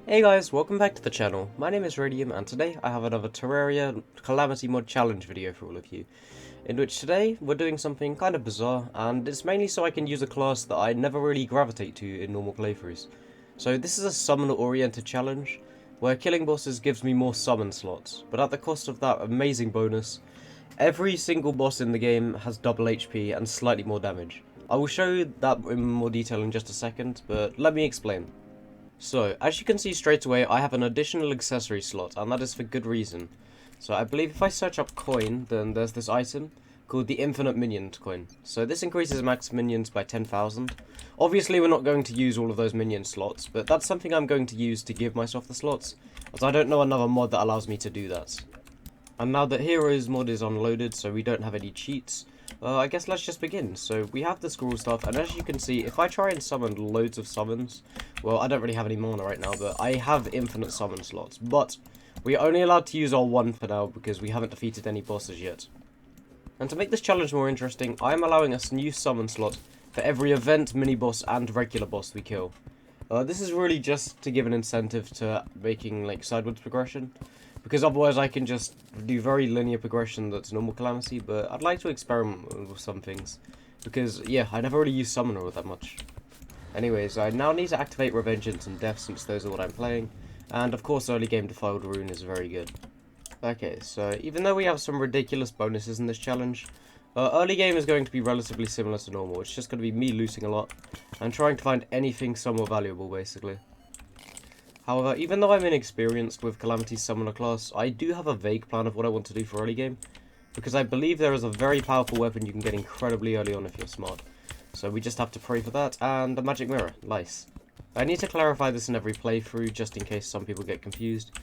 Hey guys, welcome back to the channel. My name is Radium and today I have another Terraria Calamity mod challenge video for all of you. In which today we're doing something kind of bizarre, and it's mainly so I can use a class that I never really gravitate to in normal playthroughs. So this is a summon oriented challenge where killing bosses gives me more summon slots, but at the cost of that amazing bonus, every single boss in the game has double HP and slightly more damage. I will show you that in more detail in just a second, but let me explain. So, as you can see straight away, I have an additional accessory slot, and that is for good reason. So I believe if I search up coin, then there's this item called the infinite minion coin. So this increases max minions by 10,000. Obviously we're not going to use all of those minion slots, but that's something I'm going to use to give myself the slots, as I don't know another mod that allows me to do that. And now that Heroes mod is unloaded, so we don't have any cheats, I guess let's just begin. So we have the scroll stuff, and as you can see, if I try and summon loads of summons, well, I don't really have any mana right now, but I have infinite summon slots. But we're only allowed to use our one for now, because we haven't defeated any bosses yet. And to make this challenge more interesting, I am allowing us a new summon slot for every event, mini-boss, and regular boss we kill. This is really just to give an incentive to making, like, sideways progression. Because otherwise I can just do very linear progression that's normal Calamity, but I'd like to experiment with some things. Because, yeah, I never really use Summoner with that much. Anyways, I now need to activate Revengeance and Death since those are what I'm playing. And of course early game Defiled Rune is very good. Okay, so even though we have some ridiculous bonuses in this challenge, early game is going to be relatively similar to normal. It's just going to be me losing a lot and trying to find anything somewhat valuable, basically. However, even though I'm inexperienced with Calamity's Summoner class, I do have a vague plan of what I want to do for early game, because I believe there is a very powerful weapon you can get incredibly early on if you're smart. So we just have to pray for that, and a magic mirror. Nice. I need to clarify this in every playthrough, just in case some people get confused,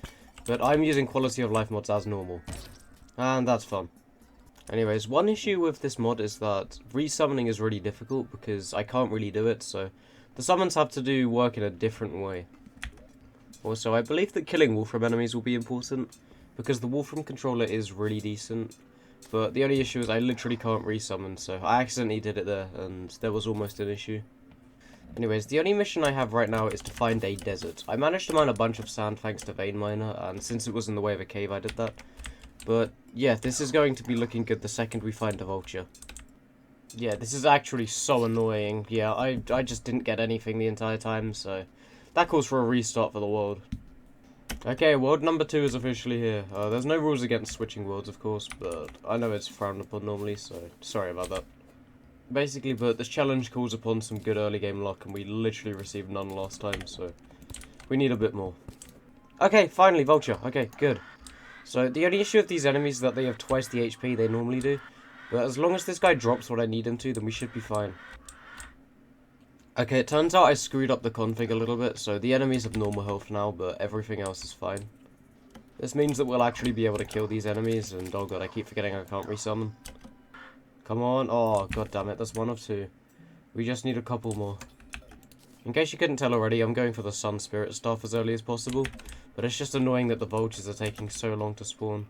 but I'm using quality of life mods as normal. And that's fun. Anyways, one issue with this mod is that resummoning is really difficult, because I can't really do it, so the summons have to work in a different way. Also, I believe that killing Wolfram enemies will be important, because the Wolfram controller is really decent, but the only issue is I literally can't resummon, so I accidentally did it there, and there was almost an issue. Anyways, the only mission I have right now is to find a desert. I managed to mine a bunch of sand thanks to Vein Miner, and since it was in the way of a cave I did that. But, yeah, this is going to be looking good the second we find a vulture. Yeah, this is actually so annoying. Yeah, I just didn't get anything the entire time, so that calls for a restart for the world. Okay, world number 2 is officially here. There's no rules against switching worlds, of course, but I know it's frowned upon normally, so sorry about that. Basically, but this challenge calls upon some good early game luck, and we literally received none last time, so we need a bit more. Okay, finally, vulture. Okay, good. So the only issue with these enemies is that they have twice the HP they normally do, but as long as this guy drops what I need him to, then we should be fine. Okay, it turns out I screwed up the config a little bit, so the enemies have normal health now, but everything else is fine. This means that we'll actually be able to kill these enemies, and oh god, I keep forgetting I can't resummon. Come on, oh god damn it, that's one of two. We just need a couple more. In case you couldn't tell already, I'm going for the Sun Spirit stuff as early as possible, but it's just annoying that the vultures are taking so long to spawn.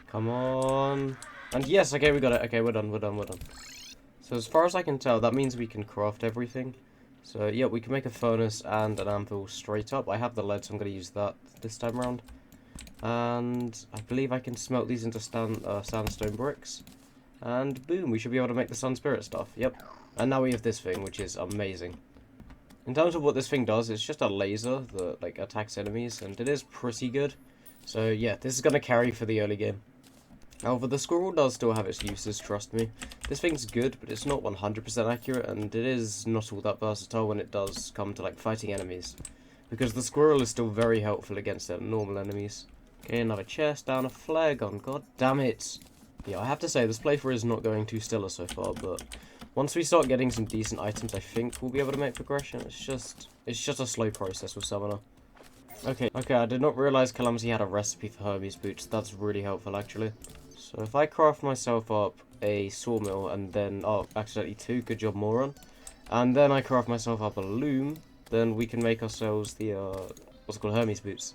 Come on. And yes, okay, we got it. Okay, we're done. So as far as I can tell, that means we can craft everything. So, yeah, we can make a furnace and an anvil straight up. I have the lead, so I'm going to use that this time around. And I believe I can smelt these into sandstone bricks. And boom, we should be able to make the Sun Spirit stuff. Yep. And now we have this thing, which is amazing. In terms of what this thing does, it's just a laser that, like, attacks enemies, and it is pretty good. So, yeah, this is going to carry for the early game. However, the squirrel does still have its uses, trust me. This thing's good, but it's not 100% accurate, and it is not all that versatile when it does come to, like, fighting enemies. Because the squirrel is still very helpful against their normal enemies. Okay, another chest down, a flare gun, god damn it. Yeah, I have to say, this playthrough is not going too stellar so far, but once we start getting some decent items, I think we'll be able to make progression. It's just a slow process with Summoner. Okay, I did not realize Calamity had a recipe for Hermes boots. That's really helpful, actually. So if I craft myself up a sawmill and then, oh, accidentally 2, good job moron. And then I craft myself up a loom, then we can make ourselves the, what's it called, Hermes boots.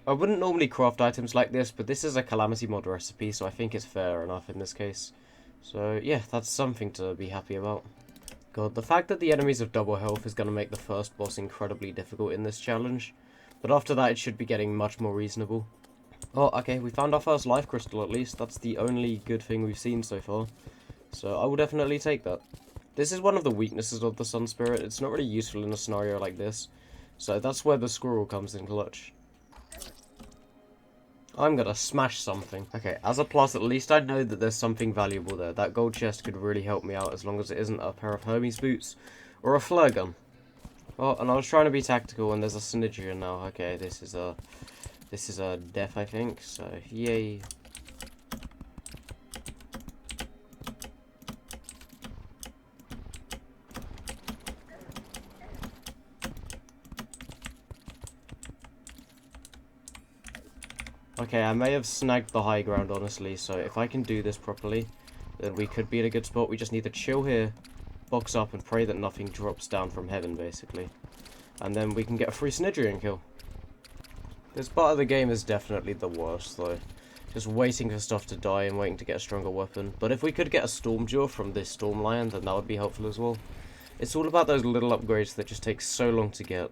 I wouldn't normally craft items like this, but this is a Calamity mod recipe, so I think it's fair enough in this case. So yeah, that's something to be happy about. God, the fact that the enemies have double health is going to make the first boss incredibly difficult in this challenge. But after that, it should be getting much more reasonable. Oh, okay, we found our first life crystal at least. That's the only good thing we've seen so far. So I will definitely take that. This is one of the weaknesses of the Sun Spirit. It's not really useful in a scenario like this. So that's where the squirrel comes in clutch. I'm gonna smash something. Okay, as a plus, at least I know that there's something valuable there. That gold chest could really help me out as long as it isn't a pair of Hermes boots or a flare gun. Oh, and I was trying to be tactical, and there's a Synedrian now. Okay, this is a death, I think. So yay. Okay, I may have snagged the high ground, honestly, so if I can do this properly, then we could be in a good spot. We just need to chill here, box up, and pray that nothing drops down from heaven, basically. And then we can get a free Synedrian kill. This part of the game is definitely the worst, though. Just waiting for stuff to die and waiting to get a stronger weapon. But if we could get a Stormjaw from this Storm Lion, then that would be helpful as well. It's all about those little upgrades that just take so long to get.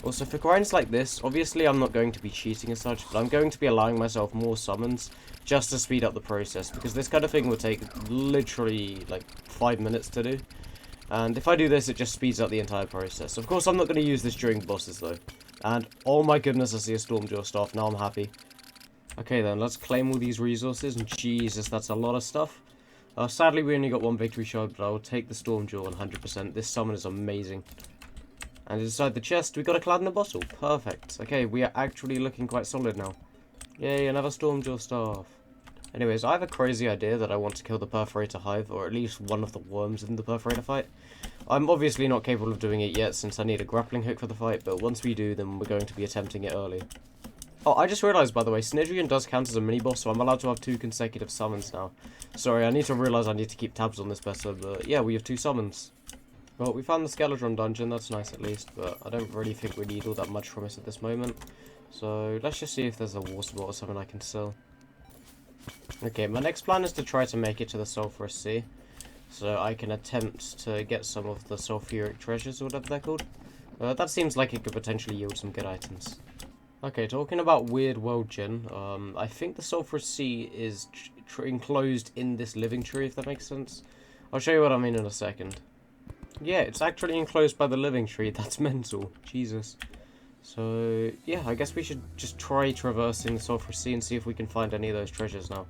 Also, for grinds like this, obviously I'm not going to be cheating as such, but I'm going to be allowing myself more summons just to speed up the process, because this kind of thing will take literally like 5 minutes to do. And if I do this, it just speeds up the entire process. Of course, I'm not going to use this during bosses though. And oh my goodness, I see a Stormjaw staff. Now I'm happy. Okay then, let's claim all these resources, and Jesus, that's a lot of stuff. Sadly, we only got one victory shard, but I will take the Stormjaw 100%. This summon is amazing. And inside the chest, we got a cloud in a bottle. Perfect. Okay, we are actually looking quite solid now. Yay, another Stormjaw staff. Anyways, I have a crazy idea that I want to kill the Perforator Hive, or at least one of the worms in the Perforator fight. I'm obviously not capable of doing it yet, since I need a grappling hook for the fight, but once we do, then we're going to be attempting it early. Oh, I just realised, by the way, Synedrian does count as a mini-boss, so I'm allowed to have 2 consecutive summons now. Sorry, I need to realise I need to keep tabs on this better, but yeah, we have 2 summons. Well, we found the Skeleton dungeon, that's nice at least, but I don't really think we need all that much from it at this moment. So, let's just see if there's a water bottle or something I can sell. Okay, my next plan is to try to make it to the Sulphurous Sea, so I can attempt to get some of the sulfuric treasures, or whatever they're called. That seems like it could potentially yield some good items. Okay, talking about weird world gen, I think the Sulphurous Sea is enclosed in this living tree, if that makes sense. I'll show you what I mean in a second. Yeah, it's actually enclosed by the living tree. That's mental. Jesus. So, yeah, I guess we should just try traversing the Sulphurous Sea and see if we can find any of those treasures now.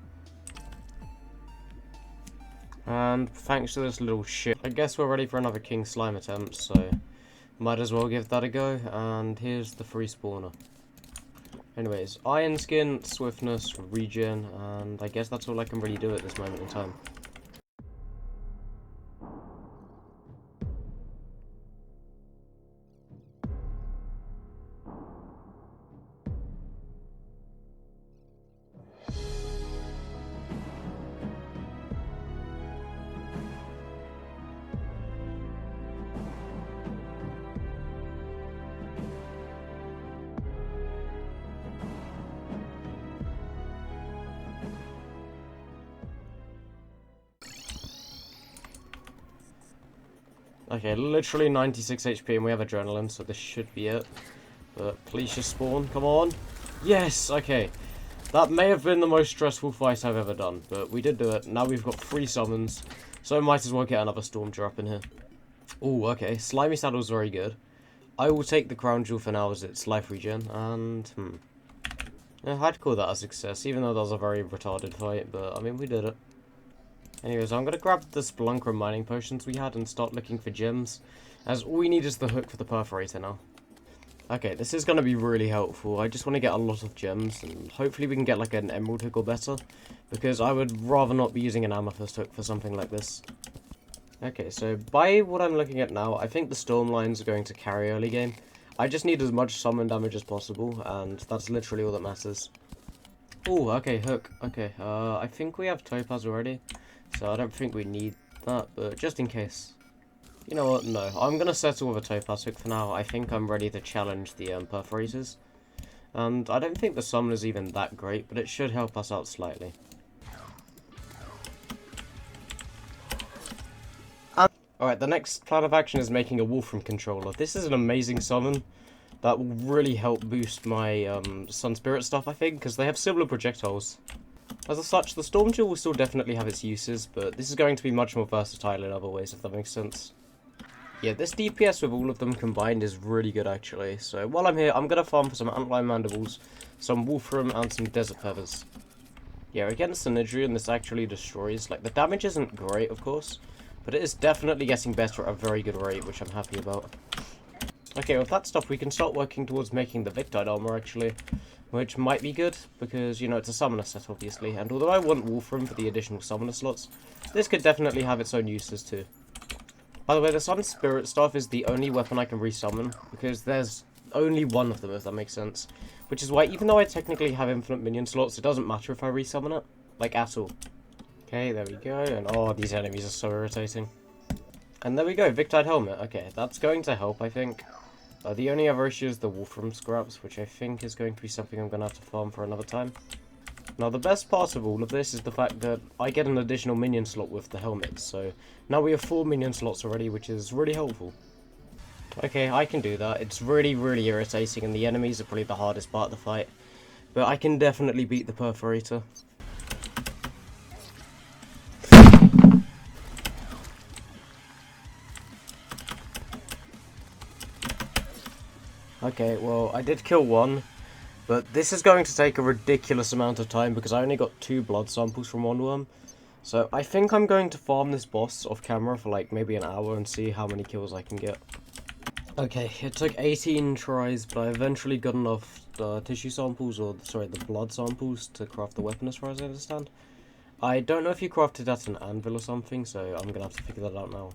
And thanks to this little ship, I guess we're ready for another King Slime attempt, so might as well give that a go. And here's the free spawner. Anyways, Iron Skin, Swiftness, Regen, and I guess that's all I can really do at this moment in time. Okay, literally 96 HP and we have Adrenaline, so this should be it. But please just spawn, come on. Yes, okay. That may have been the most stressful fight I've ever done, but we did do it. Now we've got 3 summons, so I might as well get another Stormjaw up in here. Ooh, okay, Slimy Saddle's very good. I will take the Crown Jewel for now as its life regen, and yeah, I'd call that a success, even though that was a very retarded fight, but I mean, we did it. Anyways, I'm going to grab the Spelunker mining potions we had and start looking for gems, as all we need is the hook for the Perforator now. Okay, this is going to be really helpful. I just want to get a lot of gems, and hopefully we can get like an emerald hook or better, because I would rather not be using an amethyst hook for something like this. Okay, so by what I'm looking at now, I think the Storm Lions are going to carry early game. I just need as much summon damage as possible, and that's literally all that matters. Oh, okay, hook. Okay, I think we have Topaz already. So I don't think we need that, but just in case. You know what, no. I'm going to settle with a Topaz hook for now. I think I'm ready to challenge the Perforators. And I don't think the summon is even that great, but it should help us out slightly. Alright, the next plan of action is making a Wolfram controller. This is an amazing summon. That will really help boost my Sun Spirit stuff, I think, because they have similar projectiles. As such, the Storm Jewel will still definitely have its uses, but this is going to be much more versatile in other ways, if that makes sense. Yeah, this DPS with all of them combined is really good, actually. So while I'm here, I'm going to farm for some Antlion Mandibles, some Wolfram, and some Desert Feathers. Yeah, against the Nidrian, this actually destroys. Like, the damage isn't great, of course, but it is definitely getting better at a very good rate, which I'm happy about. Okay, with that stuff, we can start working towards making the Victide armor, actually, which might be good, because, you know, it's a summoner set, obviously, and although I want Wolfram for the additional summoner slots, this could definitely have its own uses, too. By the way, the Sun Spirit Staff is the only weapon I can resummon, because there's only one of them, if that makes sense. Which is why, even though I technically have infinite minion slots, it doesn't matter if I resummon it. Like, at all. Okay, there we go, and oh, these enemies are so irritating. And there we go, Victide Helmet. Okay, that's going to help, I think. The only other issue is the Wolfram Scraps, which I think is going to be something I'm going to have to farm for another time. Now, the best part of all of this is the fact that I get an additional minion slot with the helmet, so now we have 4 minion slots already, which is really helpful. Okay, I can do that. It's really, really irritating, and the enemies are probably the hardest part of the fight, but I can definitely beat the Perforator. Okay, well, I did kill one, but this is going to take a ridiculous amount of time because I only got 2 blood samples from one worm. So I think I'm going to farm this boss off camera for like maybe an hour and see how many kills I can get. Okay, it took 18 tries, but I eventually got enough tissue samples, or sorry, the blood samples to craft the weapon as far as I understand. I don't know if you crafted at an anvil or something, so I'm going to have to figure that out now.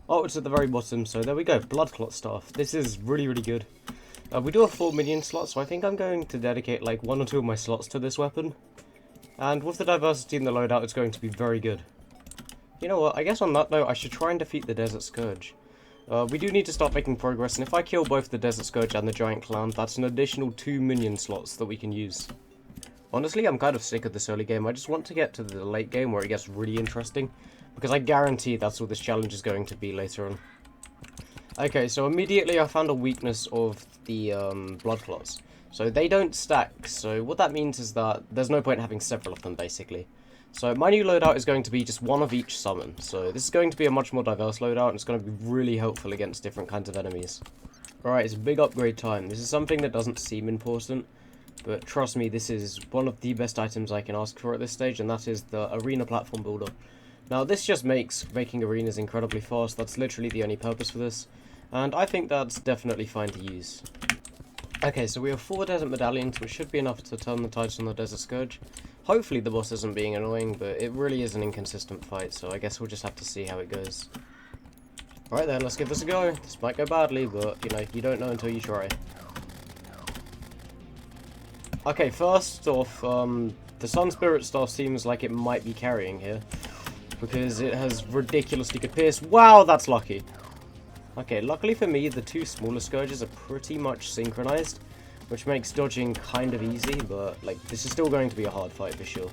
Oh, it's at the very bottom, so there we go, Blood Clot Staff. This is really, really good. We do have 4 minion slots, so I think I'm going to dedicate like 1 or 2 of my slots to this weapon. And with the diversity in the loadout, it's going to be very good. You know what, I guess on that note, I should try and defeat the Desert Scourge. We do need to start making progress, and if I kill both the Desert Scourge and the Giant Clown, that's an additional 2 minion slots that we can use. Honestly, I'm kind of sick of this early game. I just want to get to the late game where it gets really interesting, because I guarantee that's what this challenge is going to be later on. Okay, so immediately I found a weakness of the blood clots. So they don't stack, so what that means is that there's no point in having several of them, basically. So my new loadout is going to be just one of each summon. So this is going to be a much more diverse loadout, and it's going to be really helpful against different kinds of enemies. Alright, it's big upgrade time. This is something that doesn't seem important, but trust me, this is one of the best items I can ask for at this stage, and that is the Arena Platform Builder. Now, this just makes making arenas incredibly fast. That's literally the only purpose for this, and I think that's definitely fine to use. Okay, so we have 4 Desert Medallions, which should be enough to turn the tides on the Desert Scourge. Hopefully the boss isn't being annoying, but it really is an inconsistent fight, so I guess we'll just have to see how it goes. Alright then, let's give this a go. This might go badly, but, you know, you don't know until you try. Okay, first off, the Sun Spirit Staff seems like it might be carrying here, because it has ridiculously good pierce. Wow, that's lucky! Okay, luckily for me, the 2 smaller Scourges are pretty much synchronized, which makes dodging kind of easy, but, like, this is still going to be a hard fight for sure.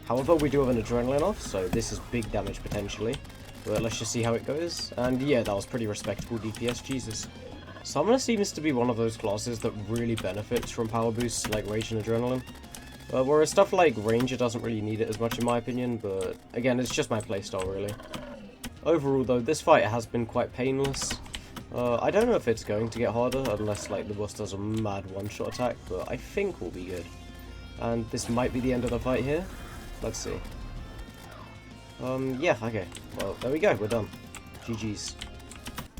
However, we do have an Adrenaline off, so this is big damage potentially. But let's just see how it goes. And yeah, that was pretty respectable DPS, Jesus. Summoner seems to be one of those classes that really benefits from power boosts like Rage and Adrenaline. Whereas stuff like Ranger doesn't really need it as much in my opinion, but again, it's just my playstyle really. Overall though, this fight has been quite painless. I don't know if it's going to get harder unless like the boss does a mad one-shot attack, but I think we'll be good. And this might be the end of the fight here. Let's see. Yeah, okay. Well, there we go, we're done. GG's.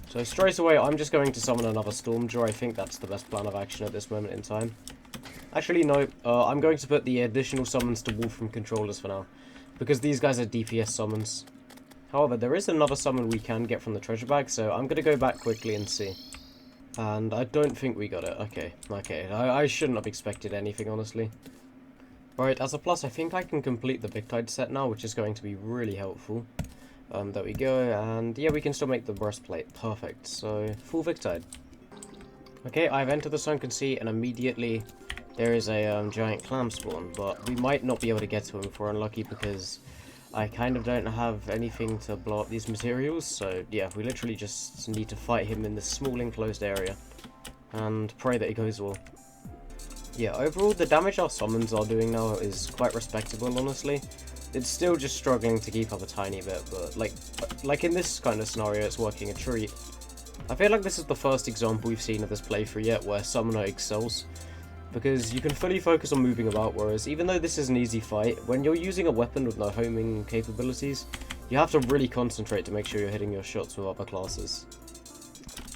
So straight away, I'm just going to summon another Stormjaw. I think that's the best plan of action at this moment in time. Actually, no. I'm going to put the additional summons to Wolfram controllers for now, because these guys are DPS summons. However, there is another summon we can get from the treasure bag, so I'm going to go back quickly and see. And I don't think we got it. Okay. I shouldn't have expected anything, honestly. Alright, as a plus, I think I can complete the Victide set now, which is going to be really helpful. There we go, and yeah, we can still make the breastplate. Perfect, so full Victide. Okay, I've entered the Sunken Sea, and immediately there is a giant clam spawn, but we might not be able to get to him if we're unlucky, because I kind of don't have anything to blow up these materials, so yeah, we literally just need to fight him in this small enclosed area and pray that it goes well. Yeah, overall the damage our summons are doing now is quite respectable, honestly. It's still just struggling to keep up a tiny bit, but like in this kind of scenario, it's working a treat. I feel like this is the first example we've seen of this playthrough yet where Summoner excels, because you can fully focus on moving about, whereas even though this is an easy fight, when you're using a weapon with no homing capabilities, you have to really concentrate to make sure you're hitting your shots with other classes.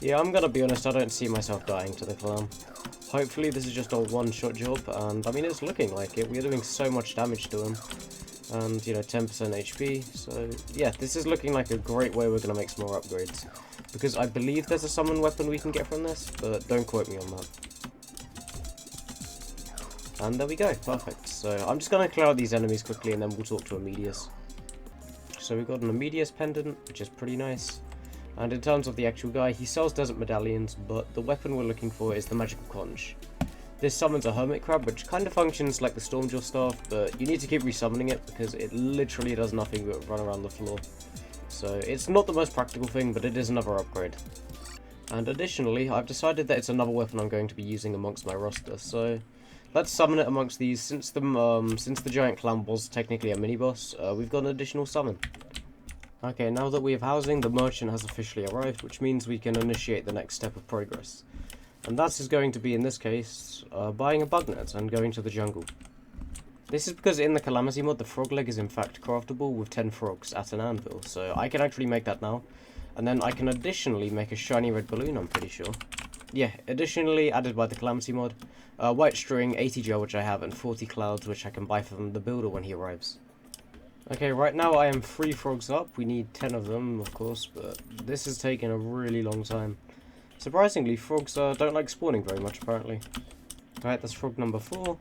Yeah, I'm gonna be honest, I don't see myself dying to the Calam. Hopefully this is just a one-shot job, and I mean it's looking like it. We're doing so much damage to him, and you know, 10% HP, so yeah, this is looking like a great way we're gonna make some more upgrades. Because I believe there's a summon weapon we can get from this, but don't quote me on that. And there we go, perfect. So I'm just going to clear out these enemies quickly and then we'll talk to Amedius. So we've got an Amedius pendant, which is pretty nice. And in terms of the actual guy, he sells desert medallions, but the weapon we're looking for is the magical conch. This summons a hermit crab, which kind of functions like the Stormjaw staff, but you need to keep resummoning it because it literally does nothing but run around the floor. So it's not the most practical thing, but it is another upgrade. And additionally, I've decided that it's another weapon I'm going to be using amongst my roster, so let's summon it amongst these. Since the giant clam was technically a mini-boss, we've got an additional summon. Okay, now that we have housing, the merchant has officially arrived, which means we can initiate the next step of progress. And that is going to be, in this case, buying a bug net and going to the jungle. This is because in the Calamity mod, the frog leg is in fact craftable with 10 frogs at an anvil, so I can actually make that now. And then I can additionally make a shiny red balloon, I'm pretty sure. Yeah, additionally added by the Calamity mod, white string, 80 gel which I have, and 40 clouds which I can buy from the builder when he arrives. Okay, right now I am 3 frogs up. We need 10 of them, of course, but this is taking a really long time. Surprisingly, frogs don't like spawning very much, apparently. Alright, that's frog number 4.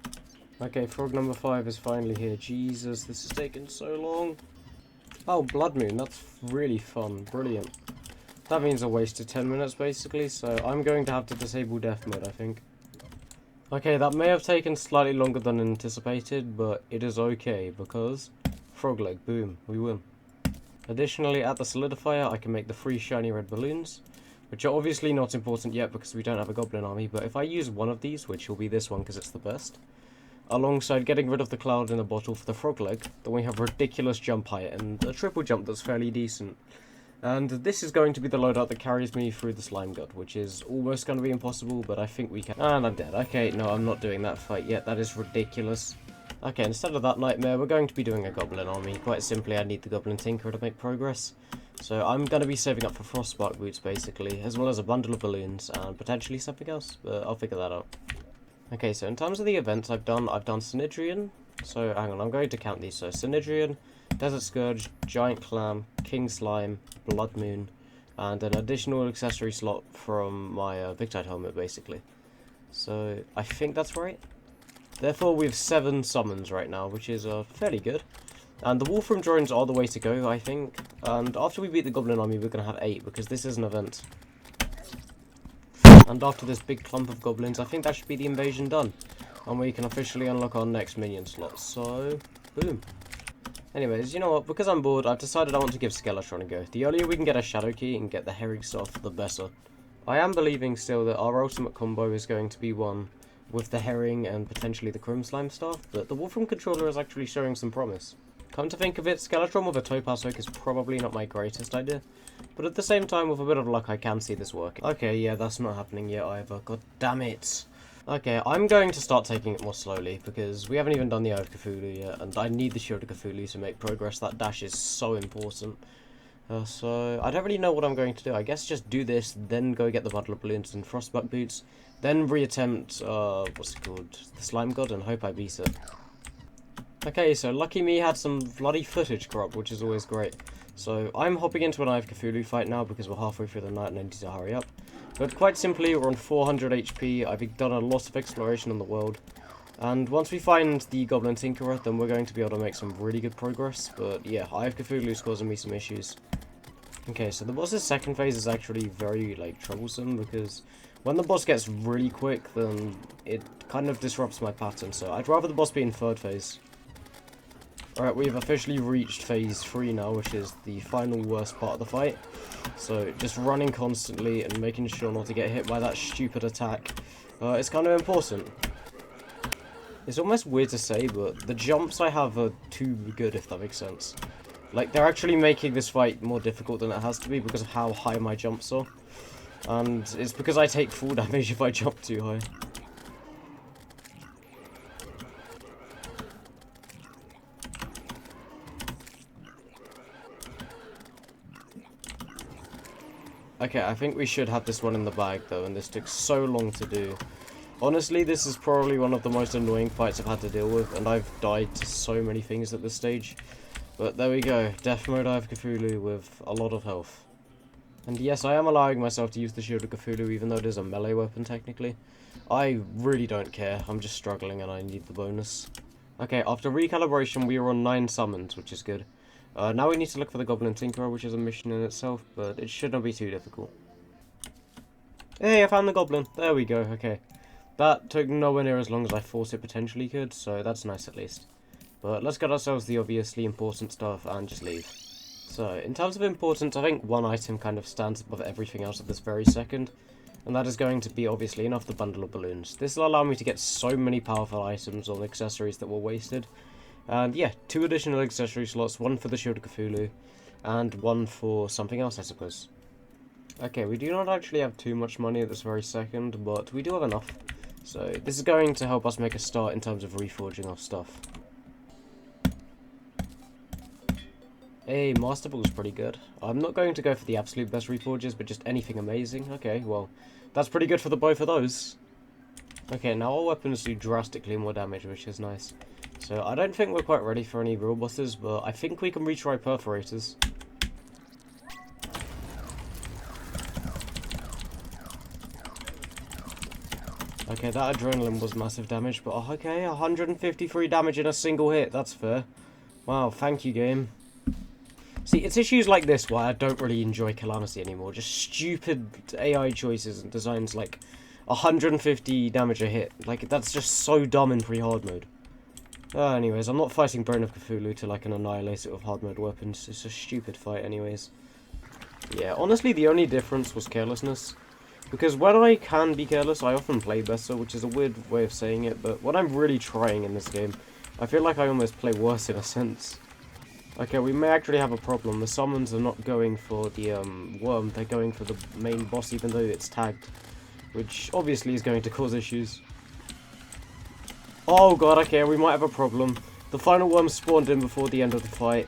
Okay, frog number 5 is finally here. Jesus, this is taking so long. Oh, Blood Moon, that's really fun. Brilliant. That means I wasted 10 minutes, basically, so I'm going to have to disable death mode, I think. Okay, that may have taken slightly longer than anticipated, but it is okay, because frog leg, boom, we win. Additionally, at the solidifier, I can make the 3 shiny red balloons, which are obviously not important yet because we don't have a goblin army, but if I use one of these, which will be this one because it's the best, alongside getting rid of the cloud in a bottle for the frog leg, then we have ridiculous jump height and a triple jump that's fairly decent. And this is going to be the loadout that carries me through the slime god, which is almost going to be impossible, but I think we can. And I'm dead. Okay, no, I'm not doing that fight yet. That is ridiculous. Okay, instead of that nightmare, we're going to be doing a goblin army. Quite simply, I need the goblin tinkerer to make progress. So I'm going to be saving up for frostbark boots, basically, as well as a bundle of balloons, and potentially something else, but I'll figure that out. Okay, so in terms of the events I've done Synedrian. So, hang on, I'm going to count these. So, Synedrian, Desert Scourge, Giant Clam, King Slime, Blood Moon, and an additional accessory slot from my Victide helmet, basically. So, I think that's right. Therefore, we have 7 summons right now, which is fairly good. And the Wolfram drones are the way to go, I think. And after we beat the Goblin Army, we're going to have 8, because this is an event. And after this big clump of goblins, I think that should be the invasion done. And we can officially unlock our next minion slot. So, boom. Anyways, you know what? Because I'm bored, I've decided I want to give Skeletron a go. The earlier we can get a Shadow Key and get the Herring Staff, the better. I am believing still that our ultimate combo is going to be one with the Herring and potentially the Chrome Slime Staff, but the Wolfram controller is actually showing some promise. Come to think of it, Skeletron with a Topaz Hook is probably not my greatest idea, but at the same time, with a bit of luck, I can see this working. Okay, yeah, that's not happening yet either. God damn it. Okay, I'm going to start taking it more slowly, because we haven't even done the Eye of Cthulhu yet, and I need the Shield of Cthulhu to make progress. That dash is so important. So, I don't really know what I'm going to do. I guess just do this, then go get the bundle of balloons and frostbite boots, then reattempt, what's it called? The Slime God, and hope I beat it. Okay, so Lucky Me had some bloody footage crop, which is always great. So I'm hopping into an Eye of Cthulhu fight now because we're halfway through the night and I need to hurry up. But quite simply, we're on 400 HP, I've done a lot of exploration on the world. And once we find the Goblin Tinkerer, then we're going to be able to make some really good progress. But yeah, Eye of Cthulhu is causing me some issues. Okay, so the boss's second phase is actually very, troublesome because when the boss gets really quick, then it kind of disrupts my pattern. So I'd rather the boss be in third phase. Alright, we've officially reached phase 3 now, which is the final worst part of the fight. So, just running constantly and making sure not to get hit by that stupid attack. It's kind of important. It's almost weird to say, but the jumps I have are too good, if that makes sense. Like, they're actually making this fight more difficult than it has to be because of how high my jumps are. And it's because I take full damage if I jump too high. Okay, I think we should have this one in the bag though, and this took so long to do. Honestly, this is probably one of the most annoying fights I've had to deal with, and I've died to so many things at this stage. But there we go, Death Mode Eye of Cthulhu with a lot of health. And yes, I am allowing myself to use the Shield of Cthulhu, even though it is a melee weapon technically. I really don't care, I'm just struggling and I need the bonus. Okay, after recalibration we are on 9 summons, which is good. Now we need to look for the Goblin Tinkerer, which is a mission in itself, but it should not be too difficult. Hey, I found the Goblin. There we go, okay. That took nowhere near as long as I thought it potentially could, so that's nice at least. But let's get ourselves the obviously important stuff and just leave. So, in terms of importance, I think one item kind of stands above everything else at this very second. And that is going to be, obviously, enough the bundle of balloons. This will allow me to get so many powerful items or accessories that were wasted. And yeah, 2 additional accessory slots, 1 for the Shield of Cthulhu, and 1 for something else, I suppose. Okay, we do not actually have too much money at this very second, but we do have enough. So this is going to help us make a start in terms of reforging our stuff. Hey, Master Ball's pretty good. I'm not going to go for the absolute best reforges, but just anything amazing. Okay, well, that's pretty good for the both of those. Okay, now our weapons do drastically more damage, which is nice. So I don't think we're quite ready for any real bosses, but I think we can retry perforators. Okay, that adrenaline was massive damage, but okay, 153 damage in a single hit, that's fair. Wow, thank you, game. See, it's issues like this why I don't really enjoy Calamity anymore. Just stupid AI choices and designs like 150 damage a hit. Like, that's just so dumb in pre-hard mode. Anyways, I'm not fighting Brain of Cthulhu till I can annihilate it with hard mode weapons. It's a stupid fight anyways. Yeah, honestly the only difference was carelessness. Because when I can be careless, I often play better, which is a weird way of saying it, but when I'm really trying in this game, I feel like I almost play worse in a sense. Okay, we may actually have a problem. The summons are not going for the worm, they're going for the main boss even though it's tagged. Which obviously is going to cause issues. Oh god, okay, we might have a problem. The final worm spawned in before the end of the fight.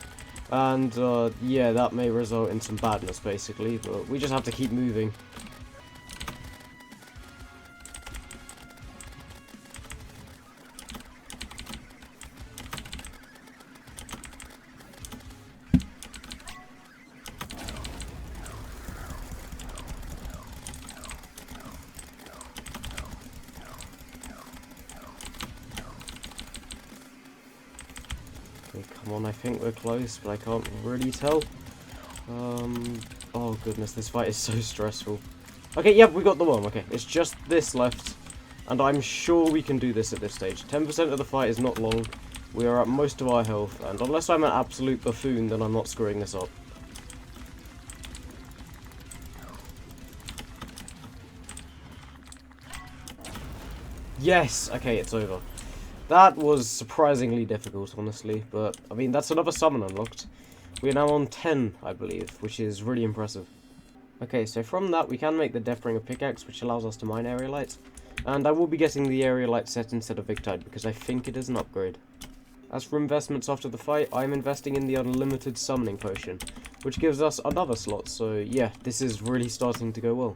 And, yeah, that may result in some badness, basically. But we just have to keep moving. Okay, come on, I think we're close, but I can't really tell. Oh goodness, this fight is so stressful. Okay, yep, we got the worm. Okay, it's just this left, and I'm sure we can do this at this stage. 10% of the fight is not long. We are at most of our health, and unless I'm an absolute buffoon, then I'm not screwing this up. Yes! Okay, it's over. That was surprisingly difficult, honestly, but, I mean, that's another summon unlocked. We are now on 10, I believe, which is really impressive. Okay, so from that, we can make the Deathbringer pickaxe, which allows us to mine area light. And I will be getting the area light set instead of Victide, because I think it is an upgrade. As for investments after the fight, I'm investing in the unlimited summoning potion, which gives us another slot, so yeah, this is really starting to go well.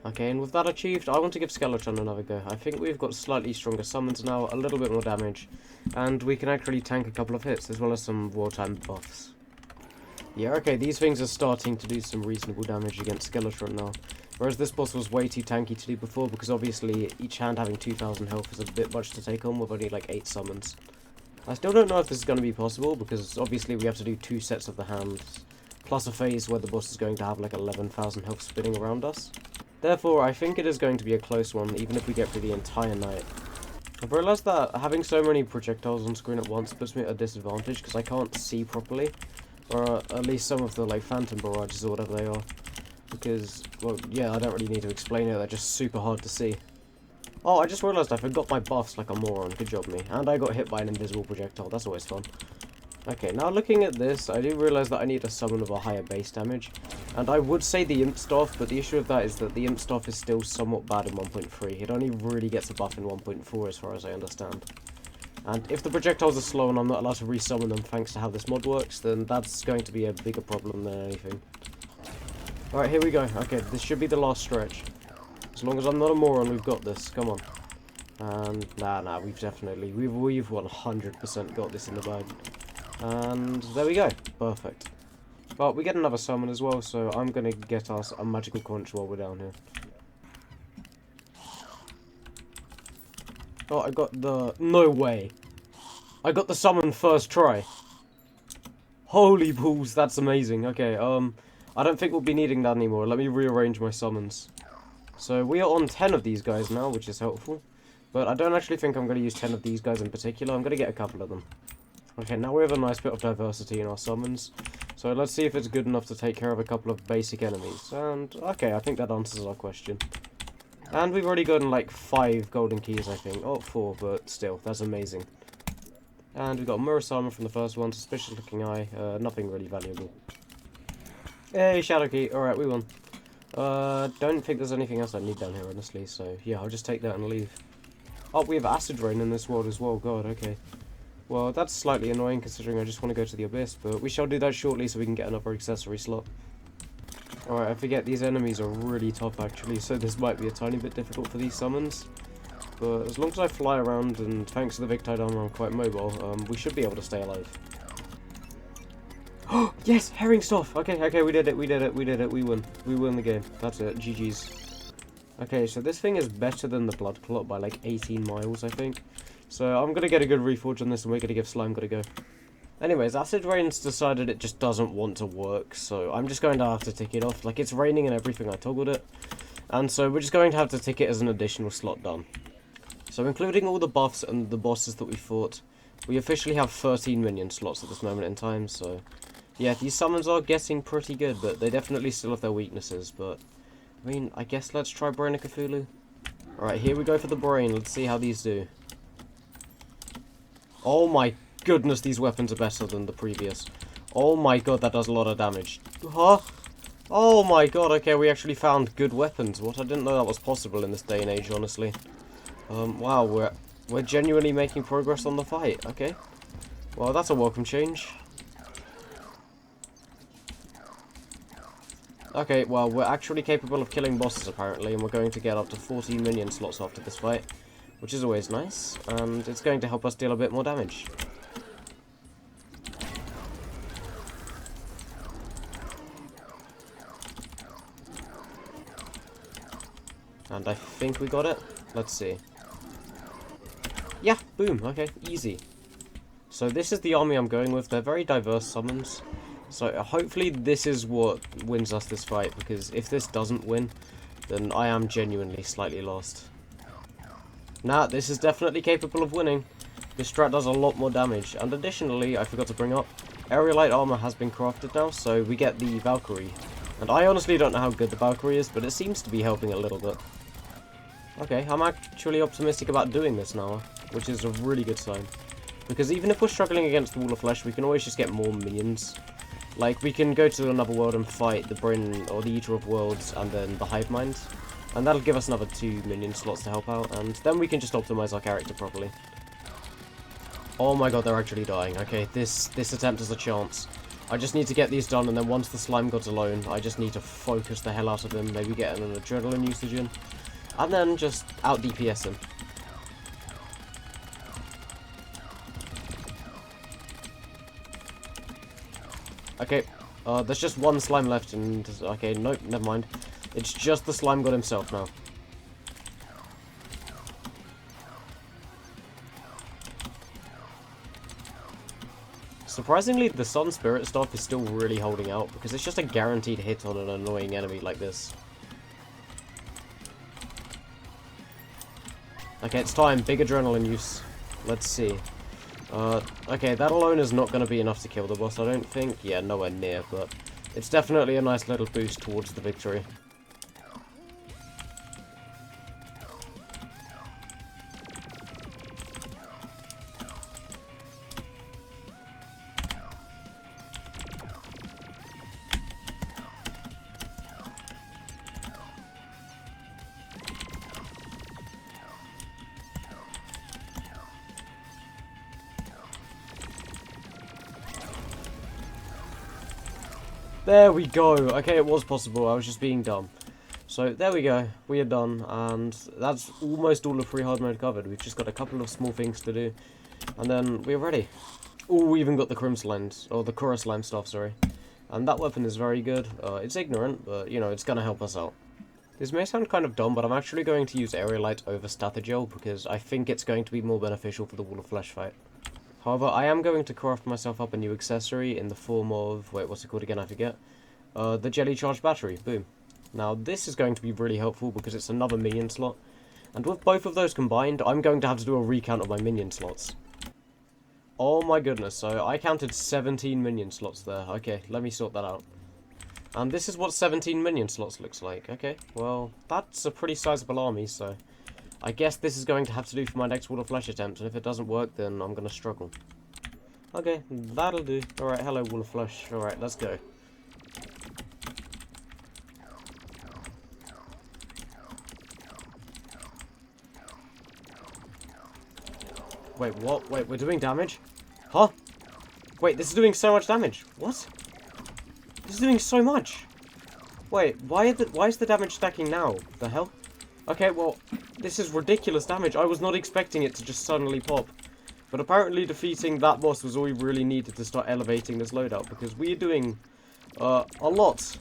Okay, and with that achieved, I want to give Skeleton another go. I think we've got slightly stronger summons now, a little bit more damage, and we can actually tank a couple of hits, as well as some wartime buffs. Yeah, okay, these things are starting to do some reasonable damage against Skeleton now. Whereas this boss was way too tanky to do before, because obviously each hand having 2,000 health is a bit much to take on with only like 8 summons. I still don't know if this is going to be possible, because obviously we have to do 2 sets of the hands, plus a phase where the boss is going to have like 11,000 health spinning around us. Therefore, I think it is going to be a close one, even if we get through the entire night. I've realised that having so many projectiles on screen at once puts me at a disadvantage because I can't see properly. Or at least some of the like phantom barrages or whatever they are. Because, well, yeah, I don't really need to explain it, they're just super hard to see. Oh, I just realised I forgot my buffs like a moron, good job me. And I got hit by an invisible projectile, that's always fun. Okay, now looking at this, I do realise that I need a summon of a higher base damage. And I would say the Imp Staff, but the issue with that is that the Imp Staff is still somewhat bad in 1.3. It only really gets a buff in 1.4 as far as I understand. And if the projectiles are slow and I'm not allowed to resummon them thanks to how this mod works, then that's going to be a bigger problem than anything. Alright, here we go. Okay, this should be the last stretch. As long as I'm not a moron, we've got this. Come on. And, nah, we've 100% got this in the bag. And there we go. Perfect. But we get another summon as well, so I'm going to get us a magical conch while we're down here. Oh, I got the... No way. I got the summon first try. Holy balls, that's amazing. Okay, I don't think we'll be needing that anymore. Let me rearrange my summons. So we are on 10 of these guys now, which is helpful. But I don't actually think I'm going to use 10 of these guys in particular. I'm going to get a couple of them. Okay, now we have a nice bit of diversity in our summons. So let's see if it's good enough to take care of a couple of basic enemies. And, okay, I think that answers our question. And we've already gotten like 5 golden keys, I think. Oh, 4, but still, that's amazing. And we've got a mirror summon from the first one, suspicious looking eye, nothing really valuable. Hey, shadow key, alright, we won. Don't think there's anything else I need down here, honestly, so yeah, I'll just take that and leave. Oh, we have acid rain in this world as well, god, okay. Well, that's slightly annoying considering I just want to go to the abyss, but we shall do that shortly so we can get another accessory slot. Alright, I forget these enemies are really tough actually, so this might be a tiny bit difficult for these summons. But as long as I fly around, and thanks to the Victide armor I'm quite mobile, we should be able to stay alive. Oh, yes! Herring stuff! Okay, we did it, we won. We won the game. That's it, GG's. Okay, so this thing is better than the Blood Clot by like 18 miles, I think. So I'm gonna get a good reforge on this, and we're gonna give Slime got a go. Anyways, Acid Rain's decided it just doesn't want to work, so I'm just going to have to tick it off. Like, it's raining and everything, I toggled it. And so we're just going to have to tick it as an additional slot done. So including all the buffs and the bosses that we fought, we officially have 13 minion slots at this moment in time, so... Yeah, these summons are getting pretty good, but they definitely still have their weaknesses, but... I mean, I guess let's try Brain of Cthulhu. Alright, here we go for the brain, let's see how these do. Oh my goodness, these weapons are better than the previous. Oh my god, that does a lot of damage. Huh? Oh my god, okay, we actually found good weapons. What? I didn't know that was possible in this day and age, honestly. Wow, we're genuinely making progress on the fight, okay. Well, that's a welcome change. Okay, well, we're actually capable of killing bosses, apparently, and we're going to get up to 14 minion slots after this fight, which is always nice, and it's going to help us deal a bit more damage. And I think we got it. Let's see. Yeah, boom, okay, easy. So this is the army I'm going with. They're very diverse summons. So hopefully this is what wins us this fight, because if this doesn't win, then I am genuinely slightly lost. Nah, this is definitely capable of winning. This strat does a lot more damage, and additionally, I forgot to bring up, Aerialite armor has been crafted now, so we get the Valkyrie. And I honestly don't know how good the Valkyrie is, but it seems to be helping a little bit. Okay, I'm actually optimistic about doing this now, which is a really good sign. Because even if we're struggling against the Wall of Flesh, we can always just get more minions. Like, we can go to another world and fight the Brain, or the Eater of Worlds, and then the Hive Mind. And that'll give us another 2 minion slots to help out, and then we can just optimize our character properly. Oh my god, they're actually dying. Okay, this attempt has a chance. I just need to get these done, and then once the Slime God's alone, I just need to focus the hell out of him, maybe get an adrenaline usage in, and then just out DPS him. Okay, there's just one slime left, and okay, nope, never mind. It's just the Slime God himself now. Surprisingly, the Sun Spirit stuff is still really holding out, because it's just a guaranteed hit on an annoying enemy like this. Okay, it's time. Big adrenaline use. Let's see. Okay, that alone is not going to be enough to kill the boss, I don't think. Yeah, nowhere near, but it's definitely a nice little boost towards the victory. There we go. Okay, it was possible. I was just being dumb. So, there we go. We are done. And that's almost all of free hard mode covered. We've just got a couple of small things to do. And then we're ready. Oh, we even got the Crimslime, or the Chorus Slime stuff, sorry. And that weapon is very good. It's ignorant, but, you know, it's going to help us out. This may sound kind of dumb, but I'm actually going to use Aerolite over Stathagel because I think it's going to be more beneficial for the Wall of Flesh fight. However, I am going to craft myself up a new accessory in the form of... Wait, what's it called again? I forget. The Jelly Charged Battery. Boom. Now, this is going to be really helpful because it's another minion slot. And with both of those combined, I'm going to have to do a recount of my minion slots. Oh my goodness, so I counted 17 minion slots there. Okay, let me sort that out. And this is what 17 minion slots looks like. Okay, well, that's a pretty sizable army, so... I guess this is going to have to do for my next Wall of Flesh attempt, and if it doesn't work, then I'm going to struggle. Okay, that'll do. Alright, hello Wall of Flesh. Alright, let's go. Wait, what? Wait, we're doing damage? Huh? Wait, this is doing so much damage. What? This is doing so much. Wait, why is the damage stacking now? The hell? Okay, well, this is ridiculous damage. I was not expecting it to just suddenly pop. But apparently defeating that boss was all we really needed to start elevating this loadout, because we're doing a lot.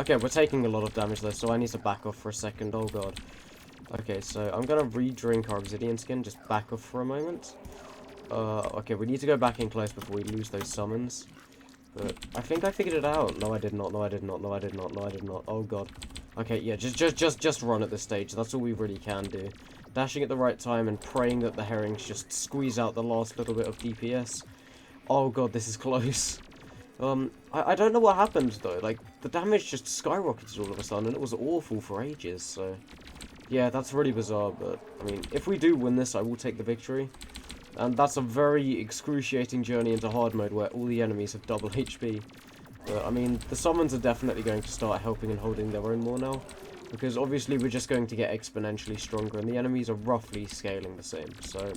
Okay, we're taking a lot of damage though, so I need to back off for a second. Oh god. Okay, so I'm gonna re-drink our obsidian skin, just back off for a moment. Okay, we need to go back in close before we lose those summons. But I think I figured it out. No, I did not. No, I did not. No, I did not. No, I did not. Oh god. Okay, yeah, just run at this stage. That's all we really can do. Dashing at the right time and praying that the herrings just squeeze out the last little bit of DPS. Oh god, this is close. I don't know what happened though. Like, the damage just skyrocketed all of a sudden, and it was awful for ages, so... Yeah, that's really bizarre, but, I mean, if we do win this, I will take the victory. And that's a very excruciating journey into hard mode where all the enemies have double HP. But, I mean, the summons are definitely going to start helping and holding their own more now. Because obviously we're just going to get exponentially stronger and the enemies are roughly scaling the same. So,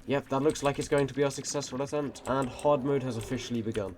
yep, that looks like it's going to be our successful attempt. And hard mode has officially begun.